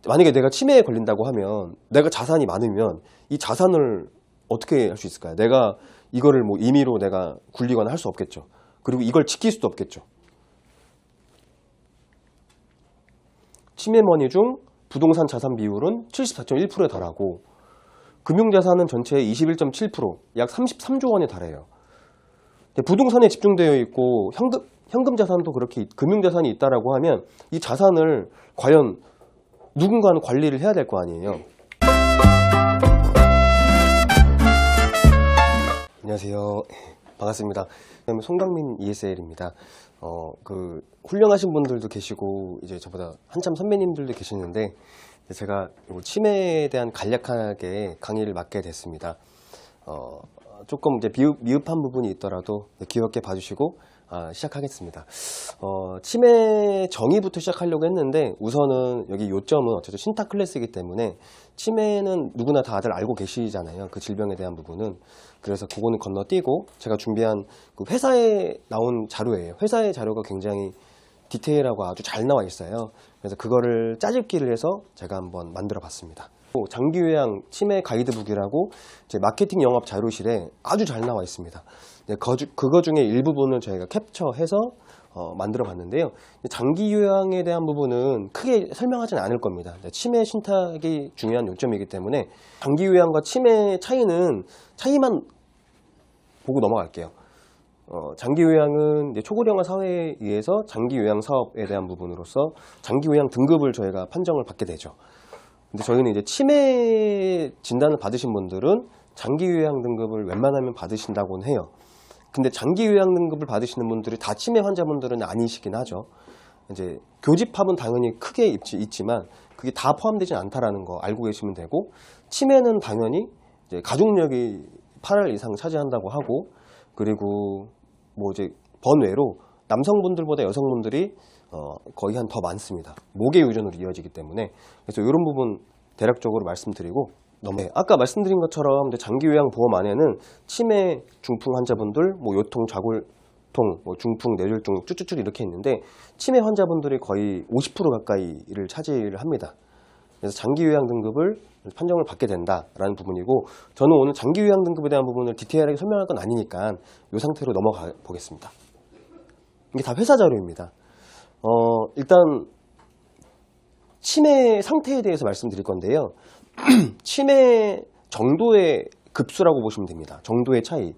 만약에 내가 치매에 걸린다고 하면 내가 자산이 많으면 이 자산을 어떻게 할 수 있을까요? 내가 이거를 뭐 임의로 내가 굴리거나 할 수 없겠죠. 그리고 이걸 지킬 수도 없겠죠. 치매머니 중 부동산 자산 비율은 74.1%에 달하고 금융자산은 전체의 21.7%, 약 33조 원에 달해요. 부동산에 집중되어 있고 현금 자산도 그렇게 금융자산이 있다라고 하면 이 자산을 과연 누군가는 관리를 해야 될 거 아니에요. 안녕하세요. 반갑습니다. 송강민 ESL입니다. 훌륭하신 분들도 계시고 이제 저보다 한참 선배님들도 계시는데 제가 치매에 대한 간략하게 강의를 맡게 됐습니다. 조금 이제 미흡한 부분이 있더라도 귀엽게 봐주시고 시작하겠습니다. 치매 정의부터 시작하려고 했는데 우선은 여기 요점은 어쨌든 신타 클래스이기 때문에 치매는 누구나 다들 알고 계시잖아요. 그 질병에 대한 부분은. 그래서 그거는 건너뛰고 제가 준비한 그 회사에 나온 자료예요. 회사의 자료가 굉장히 디테일하고 아주 잘 나와 있어요. 그래서 그거를 짜집기를 해서 제가 한번 만들어 봤습니다. 장기요양 치매 가이드북이라고 제 마케팅 영업 자료실에 아주 잘 나와 있습니다. 그거 중에 일부분을 저희가 캡처해서 만들어 봤는데요. 장기 요양에 대한 부분은 크게 설명하지는 않을 겁니다. 치매 신탁이 중요한 요점이기 때문에 장기 요양과 치매 차이만 보고 넘어갈게요. 장기 요양은 이제 초고령화 사회에 의해서 장기 요양 사업에 대한 부분으로서 장기 요양 등급을 저희가 판정을 받게 되죠. 근데 저희는 이제 치매 진단을 받으신 분들은 장기 요양 등급을 웬만하면 받으신다고는 해요. 근데 장기 요양 등급을 받으시는 분들이 다 치매 환자분들은 아니시긴 하죠. 이제 교집합은 당연히 크게 있지만 그게 다 포함되진 않다라는 거 알고 계시면 되고, 치매는 당연히 이제 가족력이 8할 이상 차지한다고 하고, 그리고 뭐 이제 번외로 남성분들보다 여성분들이 거의 한 더 많습니다. 모계 유전으로 이어지기 때문에. 그래서 이런 부분 대략적으로 말씀드리고 아까 말씀드린 것처럼 장기 요양 보험 안에는 치매 중풍 환자분들, 뭐 요통, 좌골통, 뭐 중풍, 뇌졸중 쭉쭉쭉 이렇게 있는데 치매 환자분들이 거의 50% 가까이를 차지를 합니다. 그래서 장기 요양 등급을 판정을 받게 된다라는 부분이고, 저는 오늘 장기 요양 등급에 대한 부분을 디테일하게 설명할 건 아니니까 이 상태로 넘어가 보겠습니다. 이게 다 회사 자료입니다. 일단 치매 상태에 대해서 말씀드릴 건데요. 치매 정도의 급수라고 보시면 됩니다. 정도의 차이.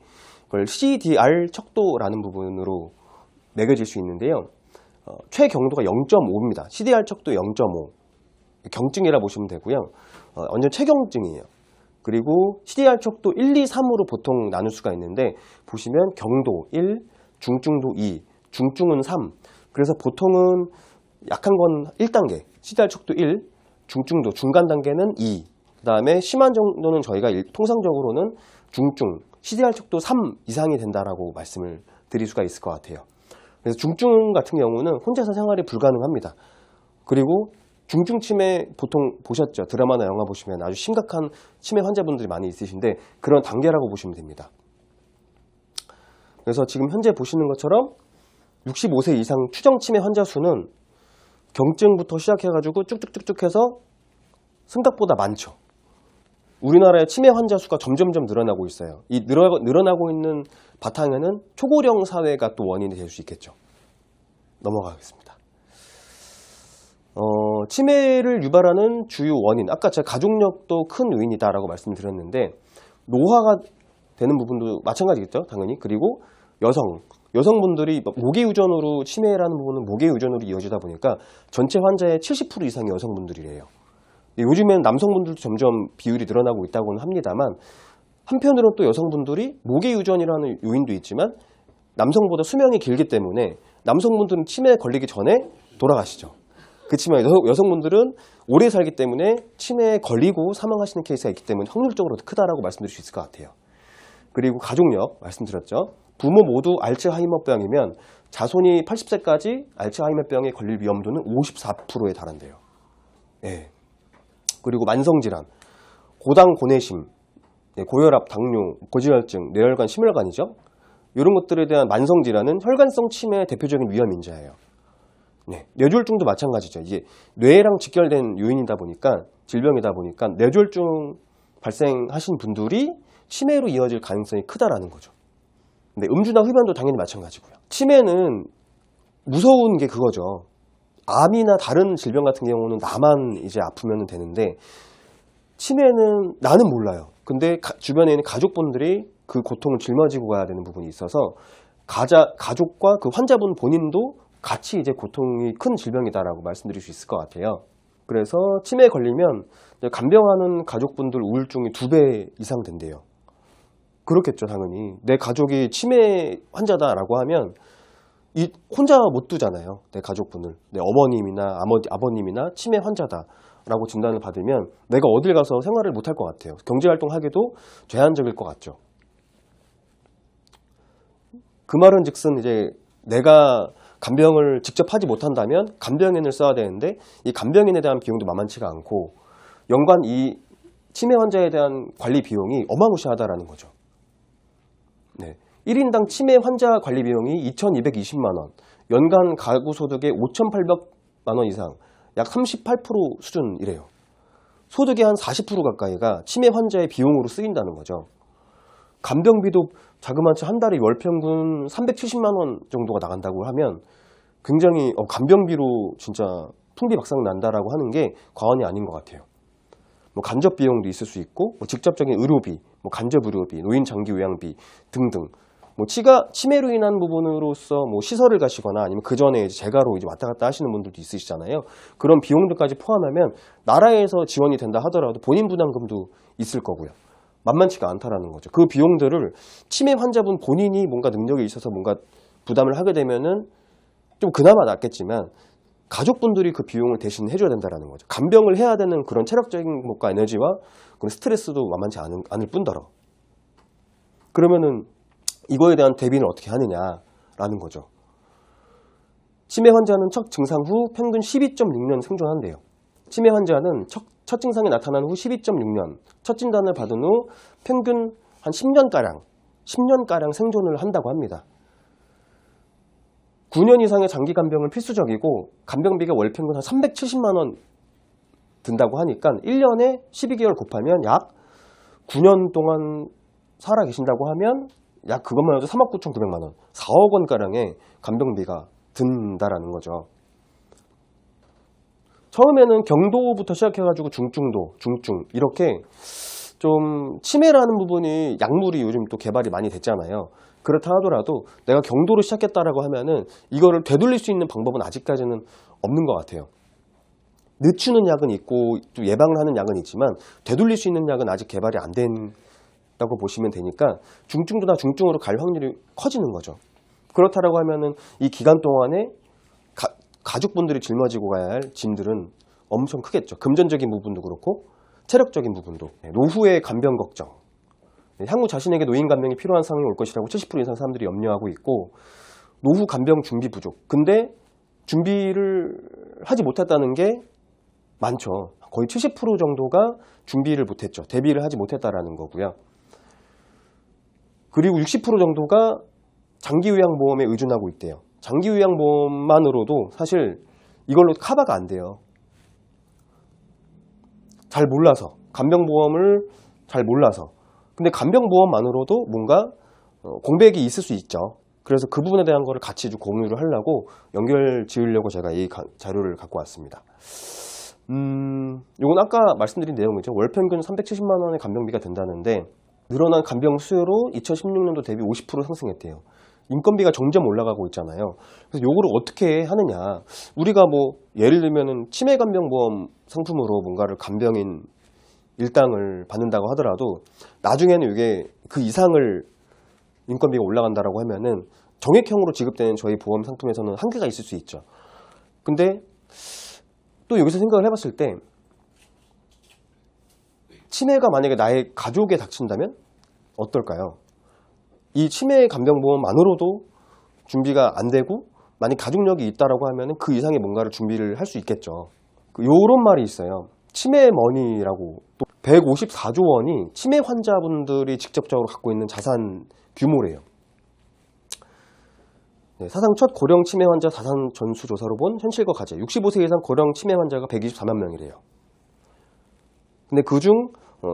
그걸 CDR 척도라는 부분으로 매겨질 수 있는데요. 최경도가 0.5입니다. CDR 척도 0.5. 경증이라 보시면 되고요. 완전 최경증이에요. 그리고 CDR 척도 1, 2, 3으로 보통 나눌 수가 있는데, 보시면 경도 1, 중증도 2, 중증은 3. 그래서 보통은 약한 건 1단계, CDR 척도 1, 중증도, 중간 단계는 2, 그 다음에 심한 정도는 저희가 통상적으로는 중증, CDR 척도 3 이상이 된다라고 말씀을 드릴 수가 있을 것 같아요. 그래서 중증 같은 경우는 혼자서 생활이 불가능합니다. 그리고 중증 치매 보통 보셨죠? 드라마나 영화 보시면 아주 심각한 치매 환자분들이 많이 있으신데 그런 단계라고 보시면 됩니다. 그래서 지금 현재 보시는 것처럼 65세 이상 추정 치매 환자 수는 경증부터 시작해가지고 쭉쭉쭉쭉 해서 생각보다 많죠. 우리나라의 치매 환자 수가 점점점 늘어나고 있어요. 이 늘어나고 있는 바탕에는 초고령 사회가 또 원인이 될 수 있겠죠. 넘어가겠습니다. 치매를 유발하는 주요 원인, 아까 제가 가족력도 큰 요인이다라고 말씀드렸는데 노화가 되는 부분도 마찬가지겠죠, 당연히. 그리고 여성분들이 모계 유전으로 치매라는 부분은 모계 유전으로 이어지다 보니까 전체 환자의 70% 이상이 여성분들이래요. 요즘에는 남성분들도 점점 비율이 늘어나고 있다고는 합니다만, 한편으로는 또 여성분들이 모계 유전이라는 요인도 있지만 남성보다 수명이 길기 때문에 남성분들은 치매에 걸리기 전에 돌아가시죠. 그렇지만 여성분들은 오래 살기 때문에 치매에 걸리고 사망하시는 케이스가 있기 때문에 확률적으로 더 크다라고 말씀드릴 수 있을 것 같아요. 그리고 가족력 말씀드렸죠. 부모 모두 알츠하이머병이면 자손이 80세까지 알츠하이머병에 걸릴 위험도는 54%에 달한대요. 예. 그리고 만성질환, 고당, 고내심, 고혈압, 당뇨, 고지혈증, 뇌혈관, 심혈관이죠. 이런 것들에 대한 만성질환은 혈관성 치매의 대표적인 위험 인자예요. 네, 뇌졸중도 마찬가지죠. 이게 뇌랑 직결된 요인이다 보니까, 질병이다 보니까 뇌졸중 발생하신 분들이 치매로 이어질 가능성이 크다라는 거죠. 근데 음주나 흡연도 당연히 마찬가지고요. 치매는 무서운 게 그거죠. 암이나 다른 질병 같은 경우는 나만 이제 아프면 되는데, 치매는 나는 몰라요. 근데 주변에 있는 가족분들이 그 고통을 짊어지고 가야 되는 부분이 있어서 가족과 그 환자분 본인도 같이 이제 고통이 큰 질병이다라고 말씀드릴 수 있을 것 같아요. 그래서 치매에 걸리면 간병하는 가족분들 우울증이 2배 이상 된대요. 그렇겠죠, 당연히. 내 가족이 치매 환자다라고 하면 혼자 못 두잖아요. 내 가족분을. 내 어머님이나 아버님이나 치매 환자다라고 진단을 받으면 내가 어딜 가서 생활을 못할 것 같아요. 경제활동하기도 제한적일 것 같죠. 그 말은 즉슨 이제 내가 간병을 직접 하지 못한다면 간병인을 써야 되는데, 이 간병인에 대한 비용도 만만치가 않고 연간 이 치매 환자에 대한 관리 비용이 어마무시하다라는 거죠. 네. 1인당 치매 환자 관리 비용이 2,220만 원, 연간 가구 소득의 5,800만 원 이상, 약 38% 수준이래요. 소득의 한 40% 가까이가 치매 환자의 비용으로 쓰인다는 거죠. 간병비도 자그마치 한 달에 월 평균 370만 원 정도가 나간다고 하면 굉장히 간병비로 진짜 풍비박산 난다라고 하는 게 과언이 아닌 것 같아요. 뭐 간접 비용도 있을 수 있고, 뭐 직접적인 의료비, 뭐 간접 의료비, 노인 장기 요양비 등등, 뭐 치매로 인한 부분으로서 뭐 시설을 가시거나 아니면 그 전에 재가로 이제 왔다 갔다 하시는 분들도 있으시잖아요. 그런 비용들까지 포함하면 나라에서 지원이 된다 하더라도 본인 부담금도 있을 거고요. 만만치가 않다라는 거죠. 그 비용들을 치매 환자분 본인이 뭔가 능력이 있어서 뭔가 부담을 하게 되면은 좀 그나마 낫겠지만, 가족분들이 그 비용을 대신 해줘야 된다는 거죠. 간병을 해야 되는 그런 체력적인 것과 에너지와 그런 스트레스도 만만치 않을 뿐더러. 그러면은 이거에 대한 대비는 어떻게 하느냐라는 거죠. 치매 환자는 첫 증상 후 평균 12.6년 생존한대요. 치매 환자는 첫 증상이 나타난 후 12.6년, 첫 진단을 받은 후 평균 한 10년가량 생존을 한다고 합니다. 9년 이상의 장기 간병은 필수적이고, 간병비가 월 평균 한 370만 원 든다고 하니까 1년에 12개월 곱하면 약 9년 동안 살아 계신다고 하면 약 그것만 해도 3억 9,900만 원, 4억 원가량의 간병비가 든다라는 거죠. 처음에는 경도부터 시작해가지고 중증도, 중증 이렇게 좀 치매라는 부분이 약물이 요즘 또 개발이 많이 됐잖아요. 그렇다 하더라도 내가 경도로 시작했다라고 하면은 이거를 되돌릴 수 있는 방법은 아직까지는 없는 것 같아요. 늦추는 약은 있고 또 예방을 하는 약은 있지만 되돌릴 수 있는 약은 아직 개발이 안 된다고 보시면 되니까 중증도나 중증으로 갈 확률이 커지는 거죠. 그렇다라고 하면은 이 기간 동안에 가족분들이 짊어지고 가야 할 짐들은 엄청 크겠죠. 금전적인 부분도 그렇고 체력적인 부분도. 노후의 간병 걱정, 향후 자신에게 노인 간병이 필요한 상황이 올 것이라고 70% 이상 사람들이 염려하고 있고, 노후 간병 준비 부족. 근데 준비를 하지 못했다는 게 많죠. 거의 70% 정도가 준비를 못했죠. 대비를 하지 못했다라는 거고요. 그리고 60% 정도가 장기요양보험에 의존하고 있대요. 장기요양보험만으로도 사실 이걸로 커버가 안 돼요. 잘 몰라서, 간병보험을 잘 몰라서. 근데 간병보험만으로도 뭔가 공백이 있을 수 있죠. 그래서 그 부분에 대한 거를 같이 공유를 하려고 연결 지으려고 제가 이 자료를 갖고 왔습니다. 이건 아까 말씀드린 내용이죠. 월 평균 370만 원의 간병비가 된다는데, 늘어난 간병 수요로 2016년도 대비 50% 상승했대요. 인건비가 점점 올라가고 있잖아요. 그래서 요거를 어떻게 하느냐. 우리가 뭐 예를 들면은 치매간병보험 상품으로 뭔가를 간병인 일당을 받는다고 하더라도 나중에는 이게 그 이상을 인건비가 올라간다라고 하면은 정액형으로 지급되는 저희 보험 상품에서는 한계가 있을 수 있죠. 근데 또 여기서 생각을 해봤을 때, 치매가 만약에 나의 가족에 닥친다면 어떨까요? 이 치매 간병보험만으로도 준비가 안 되고, 만약 가족력이 있다라고 하면 그 이상의 뭔가를 준비를 할 수 있겠죠. 요런 말이 있어요. 치매 머니라고. 또 154조 원이 치매 환자분들이 직접적으로 갖고 있는 자산 규모래요. 네, 사상 첫 고령 치매 환자 자산 전수 조사로 본 현실과 과제. 65세 이상 고령 치매 환자가 124만 명이래요. 근데 그중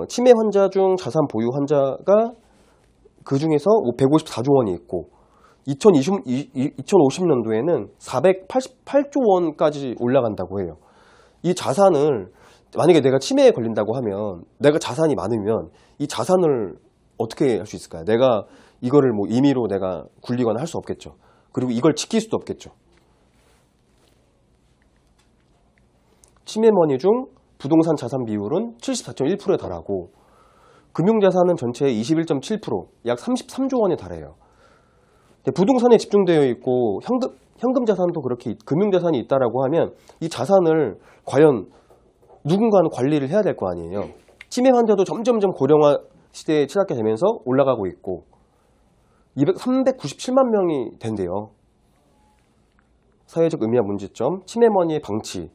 치매 환자 중 자산 보유 환자가 그 중에서 154조 원이 있고 2050년도에는 488조 원까지 올라간다고 해요. 이 자산을 만약에 내가 치매에 걸린다고 하면 내가 자산이 많으면 이 자산을 어떻게 할 수 있을까요? 내가 이거를 뭐 임의로 내가 굴리거나 할 수 없겠죠. 그리고 이걸 지킬 수도 없겠죠. 치매머니 중 부동산 자산 비율은 74.1%에 달하고 금융자산은 전체의 21.7%, 약 33조 원에 달해요. 부동산에 집중되어 있고 현금 자산도 그렇게 금융자산이 있다라고 하면 이 자산을 과연 누군가는 관리를 해야 될 거 아니에요. 치매 환자도 점점점 고령화 시대에 치닫게 되면서 올라가고 있고 397만 명이 된대요. 사회적 의미와 문제점, 치매머니의 방치.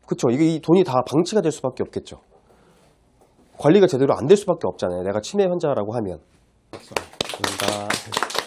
그쵸, 이게 이 돈이 다 방치가 될 수밖에 없겠죠. 관리가 제대로 안 될 수밖에 없잖아요. 내가 치매 환자라고 하면. 감사합니다.